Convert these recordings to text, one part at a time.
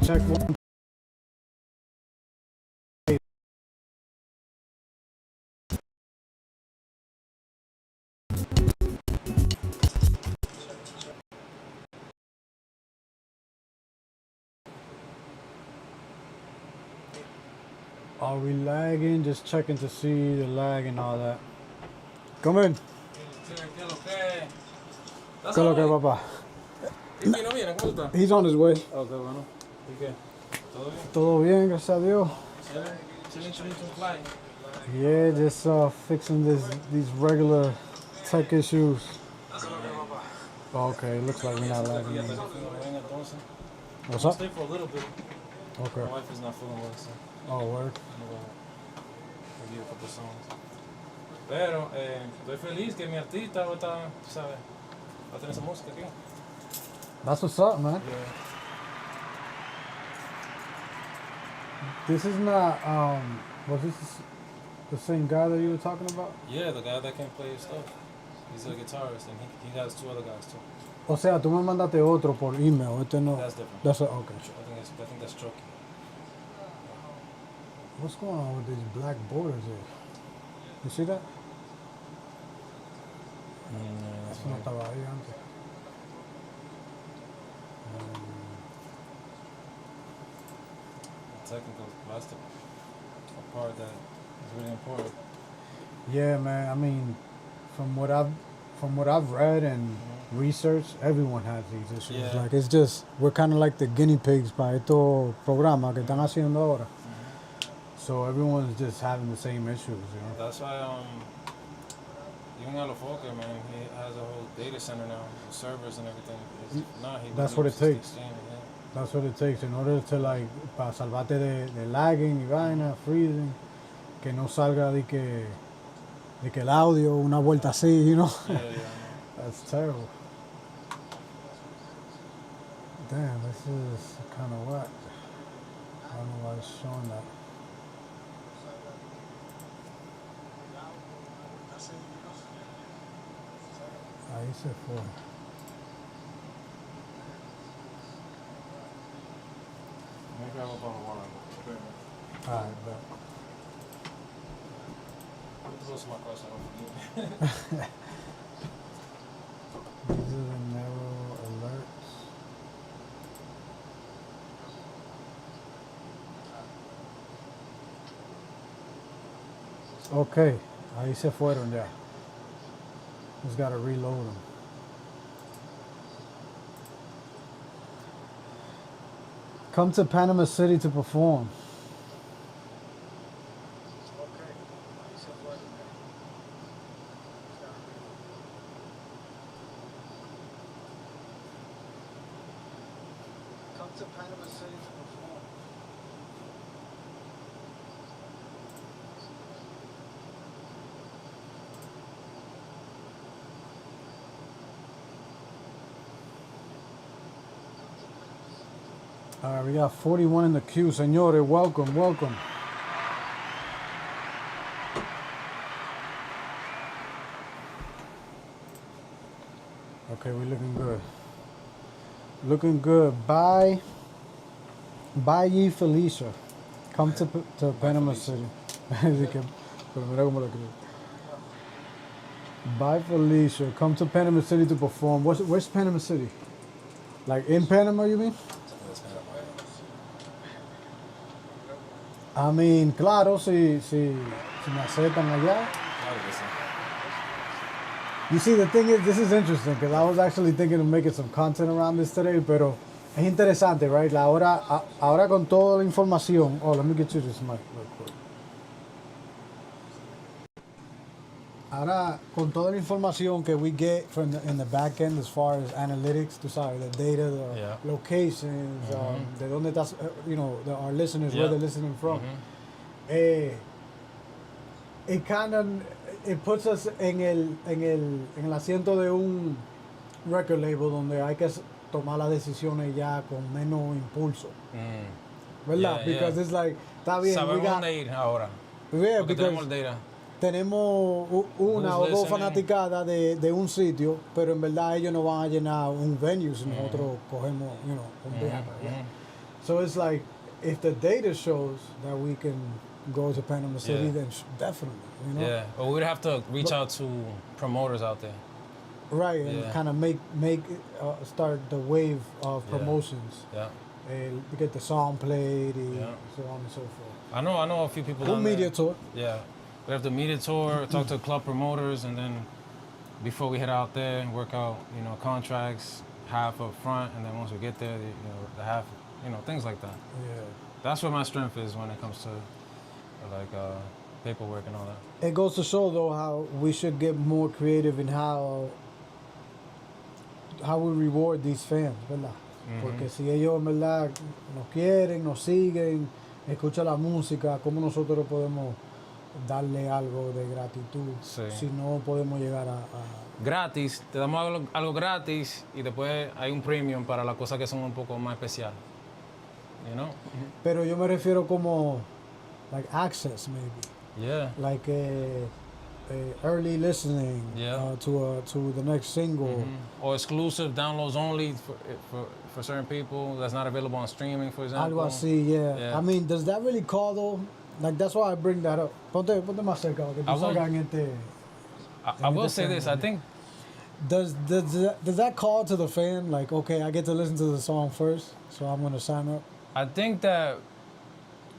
check one. Are we lagging? Just checking to see the lag and all that. Come in. ¿Qué lo que, papá? He's on his way. Ok, bueno. ¿Y qué? ¿Todo bien? Todo bien, gracias a Dios. Chilling to fly. Yeah, just fixing these regular tech issues. Okay, looks like we're not lagging. What's up? Stay for a little bit. Okay. My wife is not feeling well, so Oh, word. I'll give a couple songs. Pero estoy feliz que mi artista está, tú sabes, va a tener esa música aquí. That's what's up, man. Yeah. This is not was this the same guy that you were talking about? Yeah, the guy that can play his stuff. He's a guitarist, and he has two other guys too. O sea, tú me mandaste otro por email. Este no. That's different. That's okay. I think that's Chucky. What's going on with these black borders here? You see that? Eso no estaba ahí antes. Technical plastic, a part that is really important. Yeah, man. I mean, from what I've read and researched, everyone has these issues. Yeah. Like it's just we're kind of like the guinea pigs para estos programas que están haciendo ahora. So everyone's just having the same issues, you know. That's why even Alofoque, man, he has a whole data center now, with servers and everything. That's what it takes. That's what it takes in order to like para salvarte de lagging y vaina, freezing, que no salga de que el audio una vuelta así, you know. Yeah. That's terrible. Damn, this is kind of whack. I don't know why it's showing that. Ahí se fue. Let me grab up on the water. Alright, bet. Those are my questions. These are the NERO alerts. Okay, ahí se fueron ya. Just gotta reload them. Come to Panama City to perform. Come to Panama City to perform. All right, we got 41 in the queue. Señores, welcome. Okay, we're looking good. Bye ye Felicia. Come to Panama City. Bye Felicia. Come to Panama City to perform. Where's Panama City? Like in Panama, you mean? I mean, claro, si me aceptan allá. You see, the thing is, this is interesting because I was actually thinking of making some content around this today, pero es interesante, right? Ahora con toda la información. Oh, let me get you this mic real quick. Ahora, con toda la información que we get from in the back end as far as analytics, tú sabes, the data, the locations, de dónde estás, our listeners, where they're listening from. It puts us en el asiento de un record label donde hay que tomar las decisiones ya con menos impulso. ¿Verdad? Because it's like, está bien. Sabemos dónde ir ahora. Yeah, porque tenemos data. Tenemos una o dos fanaticadas de un sitio, pero en verdad ellos no van a llenar un venue si nosotros cogemos, un viaje. So it's like, if the data shows that we can go to Panama City, Yeah. then definitely, you know? Yeah, or we'd have to reach out to promoters out there. Right, and Yeah. kind of start the wave of Yeah. promotions. Yeah, Get the song played, Yeah. so on and so forth. I know a few people. Un down media there. tour. Yeah, we have the media tour, talk to club promoters, and then before we head out there and work out, contracts, half up front, and then once we get there, the half, things like that. Yeah. That's where my strength is when it comes to like paperwork and all that. It goes to show, though, how we should get more creative in how we reward these fans, ¿verdad? Porque si ellos, en verdad, nos quieren, nos siguen, escuchan la música, ¿cómo nosotros podemos darle algo de gratitud si no podemos llegar a gratis? Te damos algo gratis y después hay un premium para las cosas que son un poco más especiales. Pero yo me refiero como like access, maybe. Yeah. Like early listening to the next single. Or exclusive downloads only for certain people that's not available on streaming, for example. Algo así, yeah. I mean, does that really call, though? Like, that's why I bring that up. Ponte más cerca, que tú salgas en este... I will say this, I think... Does that call to the fan? Like, okay, I get to listen to the song first, so I'm going to sign up? I think to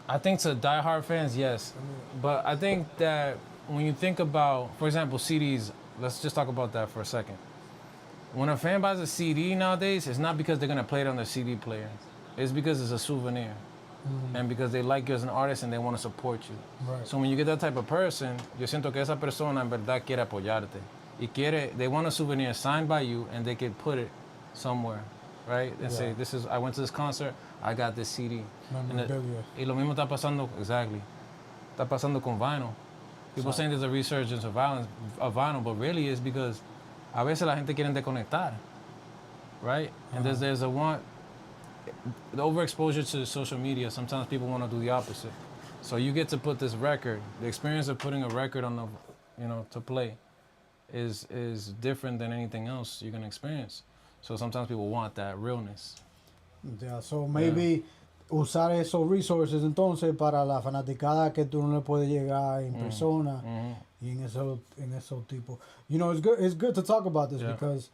diehard fans, yes. But I think that when you think about, for example, CDs, let's just talk about that for a second. When a fan buys a CD nowadays, it's not because they're going to play it on their CD player. It's because it's a souvenir. And because they like you as an artist and they want to support you. Right. So when you get that type of person, yo siento que esa persona en verdad quiere apoyarte. They want a souvenir signed by you and they can put it somewhere, right? And say, I went to this concert, I got this CD. Y lo mismo está pasando, exactly. Está pasando con vinyl. People saying there's a resurgence of vinyl, but really it's because a veces la gente quiere desconectar, right? And there's a want, the overexposure to social media, sometimes people want to do the opposite. So you get to put this record, the experience of putting a record on the, to play is different than anything else you can experience. So sometimes people want that realness. Yeah, so maybe usar esos resources entonces para la fanaticada que tú no le puedes llegar en persona y en esos tipos. It's good to talk about this because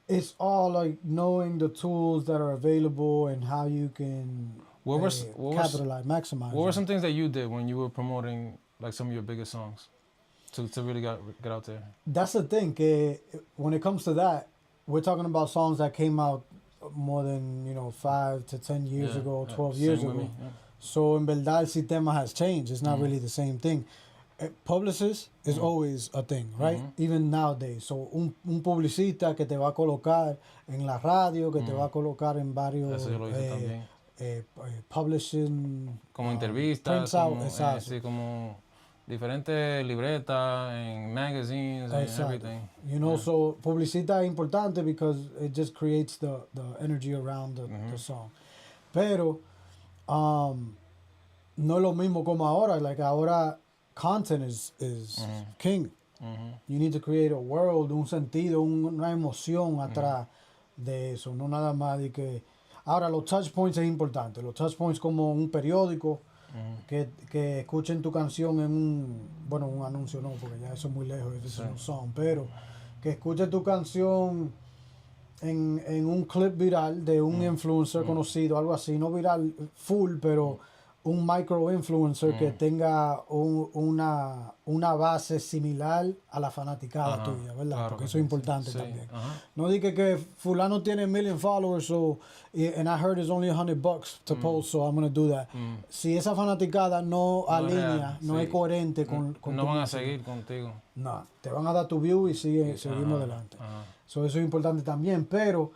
it's all like knowing the tools that are available and how you can capitalize, maximize. What were some things that you did when you were promoting like some of your biggest songs to really get out there? That's the thing, que when it comes to that, we're talking about songs that came out more than 5 to 10 years ago, 12 years ago. So en verdad el sistema has changed. It's not really the same thing. Publicist is always a thing, right? Even nowadays. So un publicista que te va a colocar en la radio, que te va a colocar en varios publishing, como entrevistas, como diferentes libretas en magazines and everything. So publicidad es importante because it just creates the energy around the song. Pero no es lo mismo como ahora. Like ahora content is king. You need to create a world, un sentido, una emoción atrás de eso. No nada más de que... Ahora los touch points es importante. Los touch points como un periódico. Que escuchen tu canción en un anuncio no, porque ya eso es muy lejos, eso no son, pero que escuchen tu canción en un clip viral de un influencer conocido, algo así, no viral full, pero un micro influencer que tenga una base similar a la fanaticada tuya, ¿verdad? Claro, porque eso es importante también. No diga que fulano tiene 1 million followers and I heard it's only $100 to post, so I'm going to do that. Si esa fanaticada no alinea, no es coherente con no van a seguir contigo. No, te van a dar tu view y seguimos adelante. So eso es importante también, pero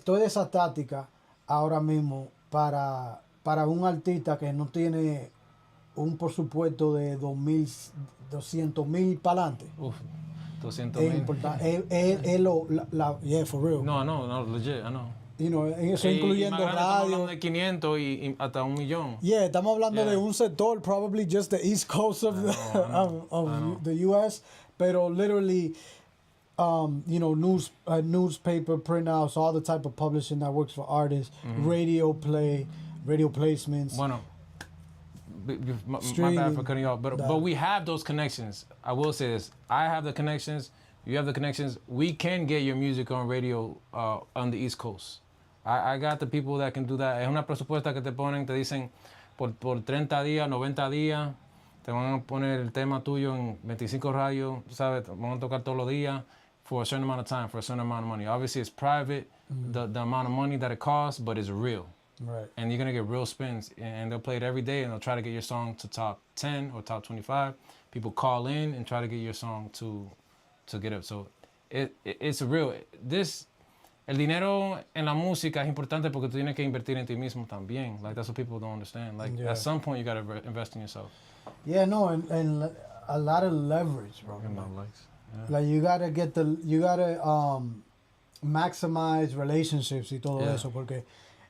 toda esa táctica ahora mismo para un artista que no tiene un presupuesto de 200,000 para adelante. 200,000. Es importante. Yeah, for real. No, legit, I know. Eso incluyendo radio. Estamos hablando radio. de 500 y hasta 1 millón. Yeah, estamos hablando de un sector, probably just the East Coast of the U.S., pero literally, newspaper printouts, all the type of publishing that works for artists, radio play, radio placements. Bueno, my bad Streaming, for cutting you off, but we have those connections. I will say this: I have the connections. You have the connections. We can get your music on radio on the East Coast. I got the people that can do that. Es una presupuesta que te ponen, te dicen por 30 días, 90 días, te van a poner el tema tuyo en 25 radios, ¿sabes? Te van a tocar todos los días for a certain amount of time, for a certain amount of money. Obviously, it's private, the amount of money that it costs, but it's real. Right. And you're going to get real spins, and they'll play it every day, and they'll try to get your song to top 10 or top 25. People call in and try to get your song to get up. So it's real. El dinero en la música es importante porque tú tienes que invertir en ti mismo también. Like, that's what people don't understand. Like, at some point, you got to invest in yourself. Yeah, no, and a lot of leverage, bro. Yeah. Like, you gotta maximize relationships y todo eso, porque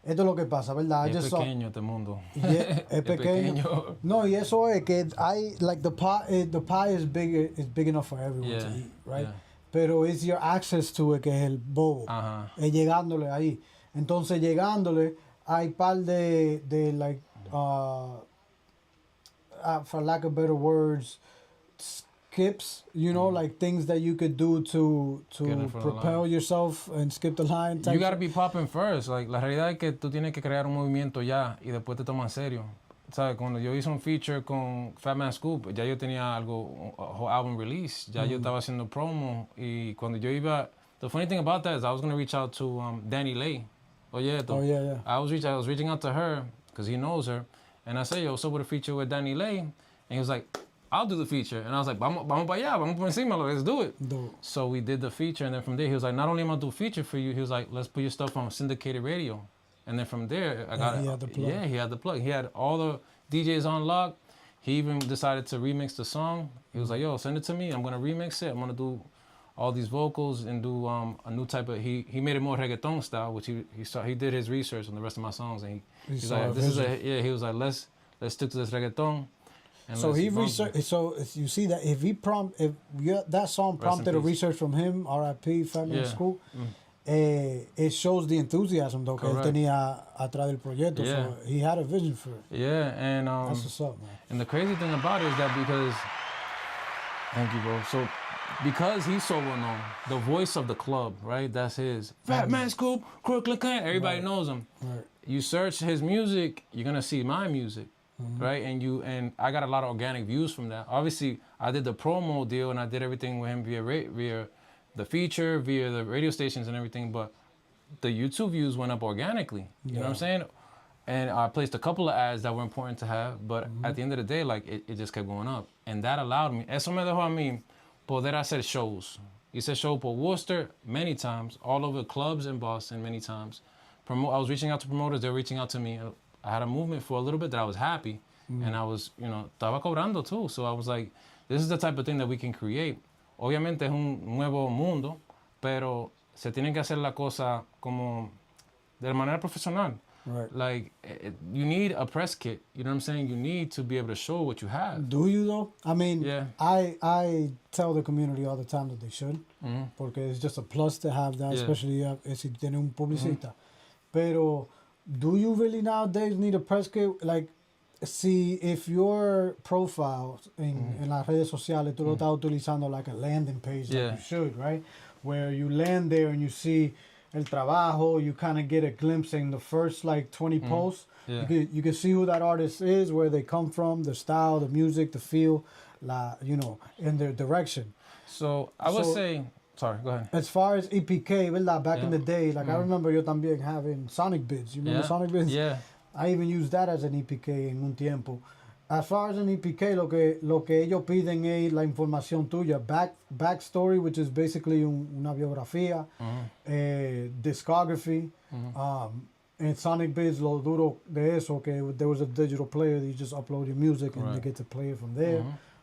esto es lo que pasa, ¿verdad? Es pequeño este mundo. Es pequeño. No, y eso es que the pie is big enough for everyone to eat, right? Yeah. Pero it's your access to it que es el bobo. Es llegándole ahí. Entonces, llegándole, hay par de like, for lack of better words, skips, you know, like things that you could do to propel yourself and skip the line. You gotta be popping first. Like, la realidad es que tú tienes que crear un movimiento ya y después te toman en serio. ¿Sabes? Cuando yo hice un feature con Fat Man Scoop, ya yo tenía algo, whole album release, ya yo estaba haciendo promo, y cuando yo iba, the funny thing about that is I was going to reach out to Danny Lay. Yeah. I was reaching out to her, because he knows her, and I said, yo, what's up with a feature with Danny Lay? And he was like, I'll do the feature. And I was like, vamos para allá, vamos por encima, let's do it. So we did the feature, and then from there, he was like, not only am I going to do a feature for you, he was like, let's put your stuff on syndicated radio. And then from there, I got he had the plug. Yeah, he had the plug. He had all the DJs on lock. He even decided to remix the song. He was like, yo, send it to me. I'm going to remix it. I'm going to do all these vocals and do a new type of... He made it more reggaeton style, which he did his research on the rest of my songs. And he's like, he was like, let's stick to this reggaeton. And so he researched. So you see that if that song prompted a research from him, R.I.P. Fat Man Scoop, it shows the enthusiasm though que él tenía atrás del proyecto. So he had a vision for it. Yeah, and that's what's up, man. And the crazy thing about it is that thank you, bro. So because he's so well known, the voice of the club, right? That's his. Fat Man Scoop, Crooklyn Clan. Everybody knows him. Right. You search his music, you're gonna see my music. Right, and I got a lot of organic views from that. Obviously, I did the promo deal and I did everything with him via the feature, via the radio stations and everything. But the YouTube views went up organically. You know what I'm saying? And I placed a couple of ads that were important to have. But at the end of the day, like it just kept going up, and that allowed me. Eso me dejó a mí poder hacer shows. Hice show por Worcester many times, all over clubs in Boston many times. I was reaching out to promoters. They were reaching out to me. I had a movement for a little bit that I was happy, and I was, estaba cobrando too. So I was like, this is the type of thing that we can create. Obviamente es un nuevo mundo, pero se tienen que hacer la cosa como de manera profesional. Right. Like, you need a press kit. You know what I'm saying? You need to be able to show what you have. Do you though? I mean, yeah. I tell the community all the time that they should, porque it's just a plus to have that, especially si tiene un publicista. Pero do you really nowadays need a press kit? Like, see, if your profile en las redes sociales, tú lo estás utilizando like a landing page, like you should, right? Where you land there and you see el trabajo, you kind of get a glimpse in the first like 20 posts. Yeah. You can see who that artist is, where they come from, the style, the music, the feel, and their direction. So I would say... Sorry, go ahead. As far as EPK, ¿verdad? Back in the day, like I remember yo también having Sonic Bids. You remember Sonic Bids? Yeah. I even used that as an EPK en un tiempo. As far as an EPK, lo que ellos piden es la información tuya, backstory, which is basically una biografía, discography, and Sonic Bids, lo duro de eso, que there was a digital player that you just upload your music and they get to play it from there.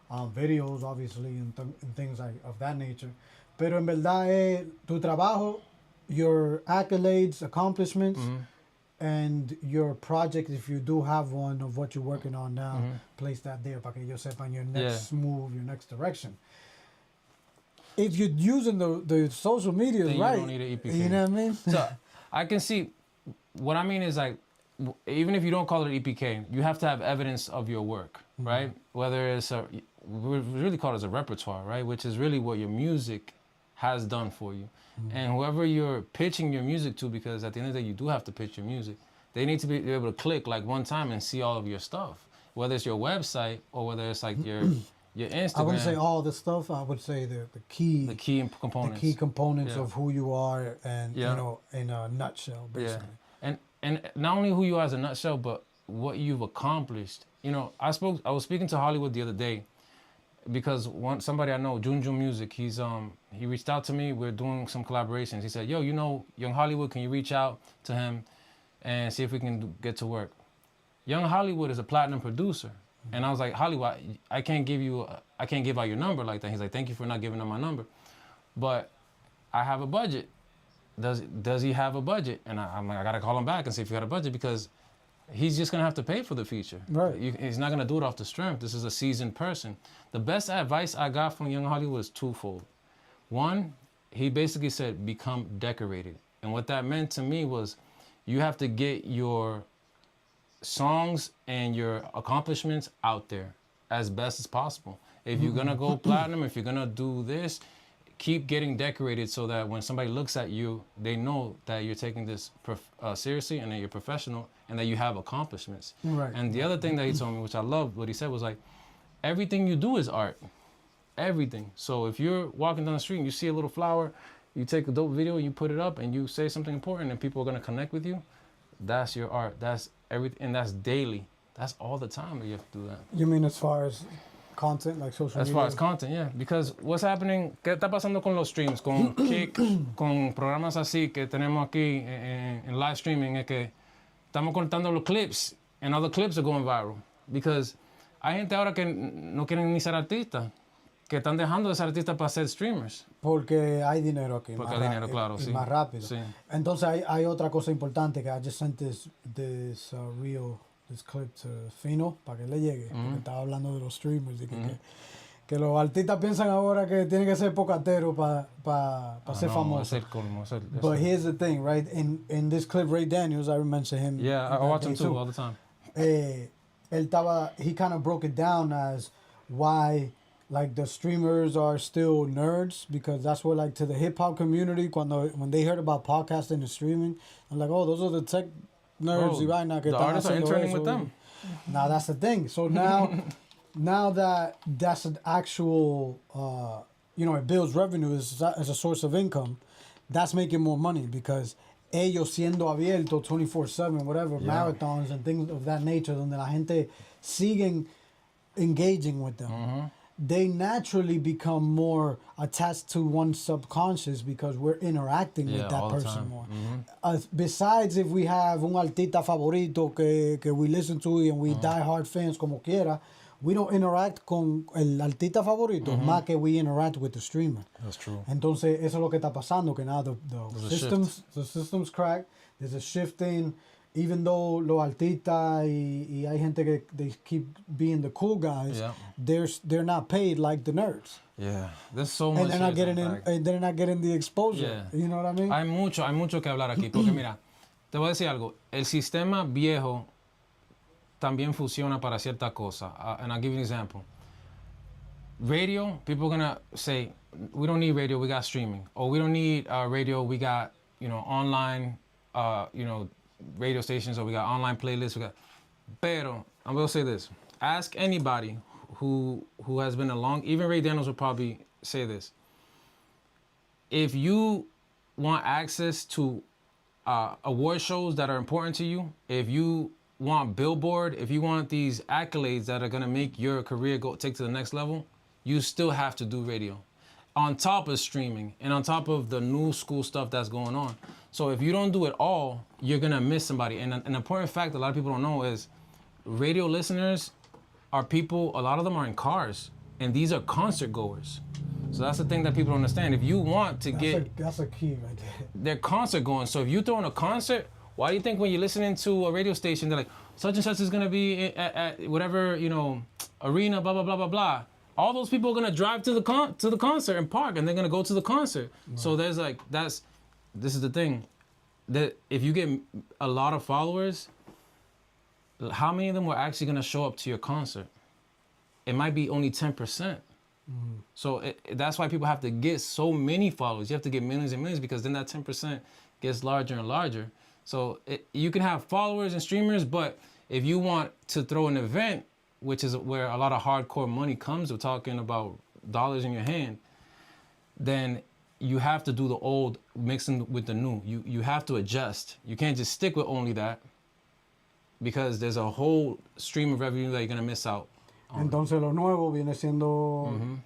Videos, obviously, and things like of that nature. Pero en verdad es tu trabajo, your accolades, accomplishments, and your project, if you do have one of what you're working on now, place that there para que ellos sepan your next move, your next direction. If you're using the social media, then right? You don't need an EPK. You know what I mean? So I can see, what I mean is like, even if you don't call it EPK, you have to have evidence of your work, right? Whether it's we really call it as a repertoire, right? Which is really what your music has done for you. And whoever you're pitching your music to, because at the end of the day, you do have to pitch your music, they need to be able to click like one time and see all of your stuff, whether it's your website or whether it's like your Instagram. I wouldn't say all the stuff. I would say the key components. The key components of who you are, and you know, in a nutshell, basically. Yeah. And not only who you are as a nutshell, but what you've accomplished. You know, I was speaking to Hollywood the other day, because somebody I know, Junjun Music, he reached out to me. We're doing some collaborations. He said, yo, you know Young Hollywood, can you reach out to him and see if we can get to work? Young Hollywood is a platinum producer. And I was like, Hollywood, I can't give out your number like that. He's like, thank you for not giving out my number, but I have a budget. Does he have a budget? And I'm like, I gotta call him back and see if he got a budget, because he's just gonna have to pay for the feature. Right. He's not gonna do it off the strength. This is a seasoned person. The best advice I got from Young Hollywood is twofold. One, he basically said, become decorated. And what that meant to me was, you have to get your songs and your accomplishments out there as best as possible. If you're gonna go platinum, if you're gonna do this, keep getting decorated so that when somebody looks at you, they know that you're taking this seriously and that you're professional and that you have accomplishments. Right. And the other thing that he told me, which I loved, what he said was like, everything you do is art. Everything. So if you're walking down the street and you see a little flower, you take a dope video, you put it up, and you say something important, and people are gonna connect with you, that's your art. That's everything, and that's daily. That's all the time that you have to do that. You mean as far as content, like social media? As far as content, yeah. Because what's happening, ¿qué está pasando con los streams? Con Kick, con programas así que tenemos aquí en live streaming, es que estamos cortando los clips, and all the clips are going viral. Because hay gente ahora que no quieren ni ser artistas, que están dejando de ser artistas para ser streamers. Porque hay dinero aquí. Porque hay dinero, claro, y sí. más rápido. Sí. Entonces hay otra cosa importante, que I just sent this clip to Fino para que le llegue, porque estaba hablando de los streamers y que los artistas piensan ahora que tienen que ser pocateros para ser famosos. But here's the thing, right? In this clip, Ray Daniels, I mentioned him. Yeah, I watch him too all the time. He kind of broke it down as why, like, the streamers are still nerds, because that's what, like, to the hip hop community, when they heard about podcasting and streaming, they're like, oh, those are the tech nerds. The artists are interning with them. Now that's the thing. So now that that's an actual, it builds revenue as a source of income, that's making more money, because ellos siendo abiertos 24/7, whatever, marathons and things of that nature, donde la gente siguen engaging with them. They naturally become more attached to one's subconscious, because we're interacting with that person more. Besides, if we have un artista favorito que we listen to and we die hard fans como quiera, we don't interact con el artista favorito más que we interact with the streamer. That's true. Entonces, eso es lo que está pasando, que now the systems crack. There's a shifting. Even though los artistas y hay gente que they keep being the cool guys, they're not paid like the nerds. Yeah, there's so much. And they're not getting the exposure. Yeah. You know what I mean? Hay mucho que hablar aquí, porque mira, te voy a decir algo. El sistema viejo también funciona para cierta cosa. And I'll give you an example. Radio, people are gonna say, we don't need radio, we got streaming. Or we don't need radio, we got online, radio stations, or we got online playlists. Pero I'm gonna say this: ask anybody who has been along. Even Ray Daniels will probably say this. If you want access to award shows that are important to you, if you want Billboard, if you want these accolades that are gonna make your career take to the next level, you still have to do radio, on top of streaming and on top of the new school stuff that's going on. So if you don't do it all, you're gonna miss somebody. And an important fact a lot of people don't know is radio listeners are people, a lot of them are in cars, and these are concert goers. So that's the thing that people don't understand. If you want to that's a key right there. They're concert going. So if you throw in a concert, why do you think when you're listening to a radio station, they're like, such and such is gonna be at whatever, arena, blah, blah, blah, blah, blah. All those people are gonna drive to the concert and park, and they're gonna go to the concert. Right. So there's this is the thing, that if you get a lot of followers, how many of them were actually going to show up to your concert? It might be only 10%. So that's why people have to get so many followers. You have to get millions and millions, because then that 10% gets larger and larger. So you can have followers and streamers, but if you want to throw an event, which is where a lot of hardcore money comes, we're talking about dollars in your hand, then you have to do the old mixing with the new. You have to adjust. You can't just stick with only that, because there's a whole stream of revenue that you're going to miss out. Entonces lo nuevo viene siendo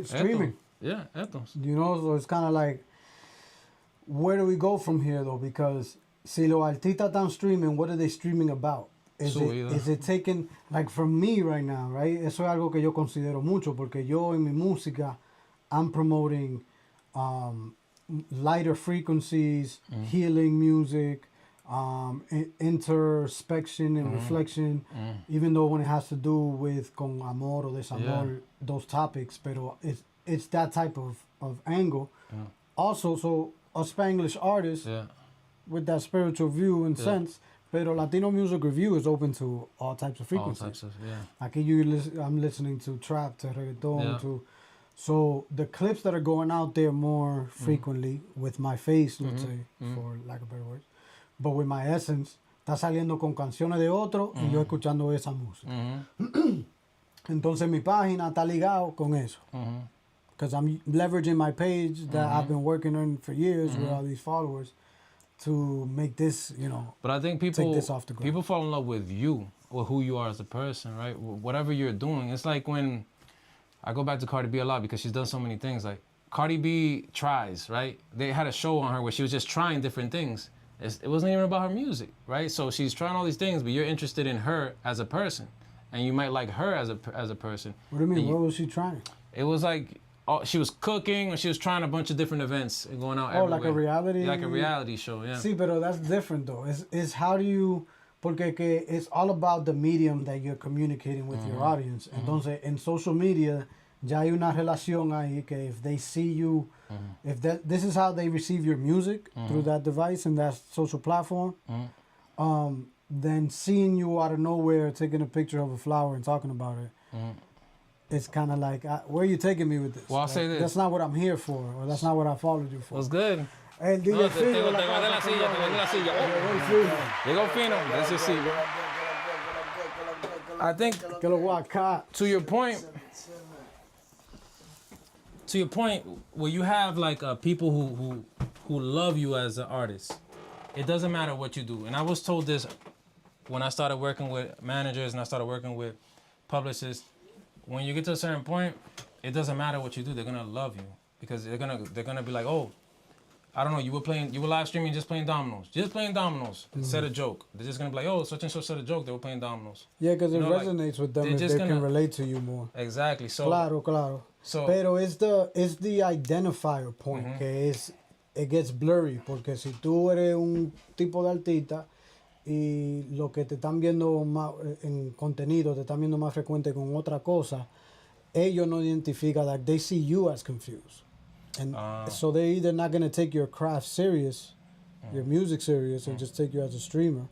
streaming. Yeah, esto. You know, so it's kind of like, where do we go from here though? Because si los artistas están streaming, what are they streaming about? Is it taking, like for me right now, right? Eso es algo que yo considero mucho, porque yo en mi música, I'm promoting lighter frequencies, healing music, introspection and reflection, even though when it has to do with con amor or desamor, those topics, pero it's that type of angle. Also, so a Spanglish artist with that spiritual view and sense, pero Latino Music Review is open to all types of frequencies. All types of, Aquí I'm listening to trap, to reggaeton, to... So the clips that are going out there more frequently with my face, let's say, for lack of better words, but with my essence, está saliendo con canciones de otro y yo escuchando esa música. Entonces mi página está ligado con eso. Because I'm leveraging my page that I've been working on for years with all these followers to make this, you know, but I think take this off the ground. People fall in love with you or who you are as a person, right? Whatever you're doing. It's like when I go back to Cardi B a lot because she's done so many things. Like Cardi B tries, right? They had a show on her where she was just trying different things. It wasn't even about her music, right? So she's trying all these things, but you're interested in her as a person, and you might like her as a person. What do you mean? What was she trying? It was like she was cooking, or she was trying a bunch of different events and going out everywhere. Like a reality? Like a reality show, yeah. Sí, pero that's different though. It's how do you... Porque que it's all about the medium that you're communicating with your audience. Entonces, en social media, ya hay una relación ahí que if they see you, if this is how they receive your music through that device and that social platform, then seeing you out of nowhere taking a picture of a flower and talking about it, it's kind of like, where are you taking me with this? Well, I'll say this. That's not what I'm here for, or that's not what I followed you for. What's good? El DJ No, Figo, te guardé la silla, te guardé la silla. Llegó fino, that's your seat. I think, Que lo voy a acá. to your point, where you have like people who love you as an artist, it doesn't matter what you do. And I was told this when I started working with managers and I started working with publicists. When you get to a certain point, it doesn't matter what you do. They're gonna love you because they're gonna be like, oh, I don't know, you were live streaming just playing dominoes. Said a joke. They're just gonna be like, oh, such and such said a joke, they were playing dominoes. Yeah, because it resonates with them if they can relate to you more. Exactly. So Claro. So, pero it's the identifier point que it gets blurry, porque si tú eres un tipo de artista y lo que te están viendo más en contenido, te están viendo más frecuente con otra cosa, ellos no identifican, like they see you as confused. And so they're either not going to take your craft serious, your music serious, and just take you as a streamer,